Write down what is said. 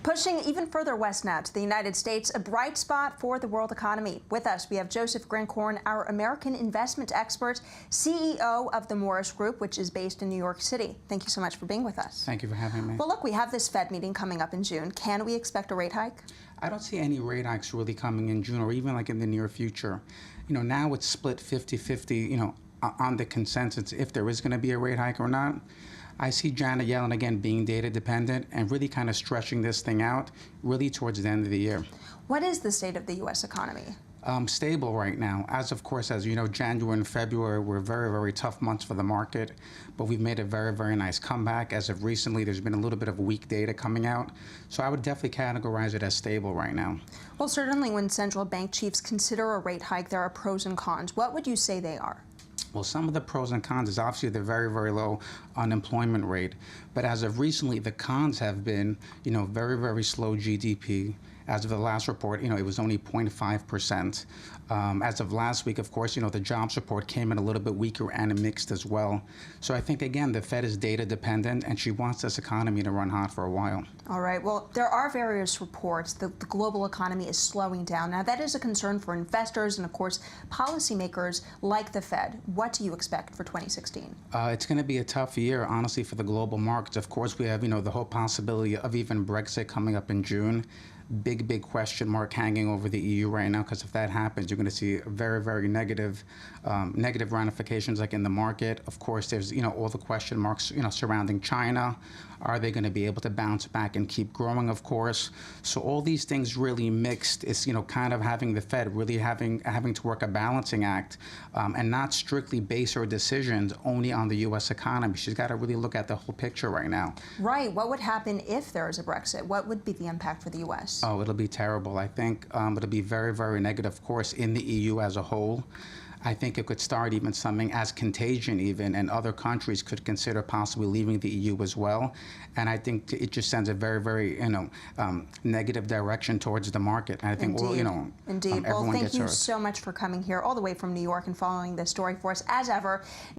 Pushing even further west now to the United States, a bright spot for the world economy. With us, we have Joseph Grinkorn, our American investment expert, CEO of the Morris Group, which is based in New York City. Thank you so much for being with us. Thank you for having me. Well, look, we have this Fed meeting coming up in June. Can we expect a rate hike? I don't see any rate hikes really coming in June or even like in the near future. You know, now it's split 50-50, you know, on the consensus if there is going to be a rate hike or not. I see Janet Yellen, again, being data dependent and really kind of stretching this thing out really towards the end of the year. What is the state of the U.S. economy? Stable right now. Of course, as you know, January and February were very, very tough months for the market, but we've made a very, very nice comeback. As of recently, there's been a little bit of weak data coming out, so I would definitely categorize it as stable right now. Well, certainly when central bank chiefs consider a rate hike, there are pros and cons. What would you say they are? Well, some of the pros and cons is obviously the very, very low unemployment rate. But as of recently, the cons have been, you know, very, very slow GDP. As of the last report, you know, it was only 0.5%. As of last week, of course, you know, the jobs report came in a little bit weaker and mixed as well. So I think, again, the Fed is data dependent, and she wants this economy to run hot for a while. All right. Well, there are various reports that the global economy is slowing down. Now, that is a concern for investors and, of course, policymakers like the Fed. What do you expect for 2016? It's going to be a tough year, honestly, for the global markets. Of course, we have, you know, the whole possibility of even Brexit coming up in June. Big question mark hanging over the EU right now, because if that happens, you're going to see very, very negative ramifications like in the market. Of course, there's, you know, all the question marks, you know, surrounding China. Are they going to be able to bounce back and keep growing, of course? So all these things really mixed is, you know, kind of having the Fed really having to work a balancing act and not strictly base her decisions only on the U.S. economy. She's got to really look at the whole picture right now. Right. What would happen if there is a Brexit? What would be the impact for the U.S.? Oh, it'll be terrible. I think it'll be very, very negative, of course, in the EU as a whole. I think it could start even something as contagion even, and other countries could consider possibly leaving the EU as well. And I think it just sends a very, very, you know, negative direction towards the market. And I think, Indeed. well, you know, Indeed. everyone Well, thank gets you hurt. so much for coming here all the way from New York and following this story for us as ever.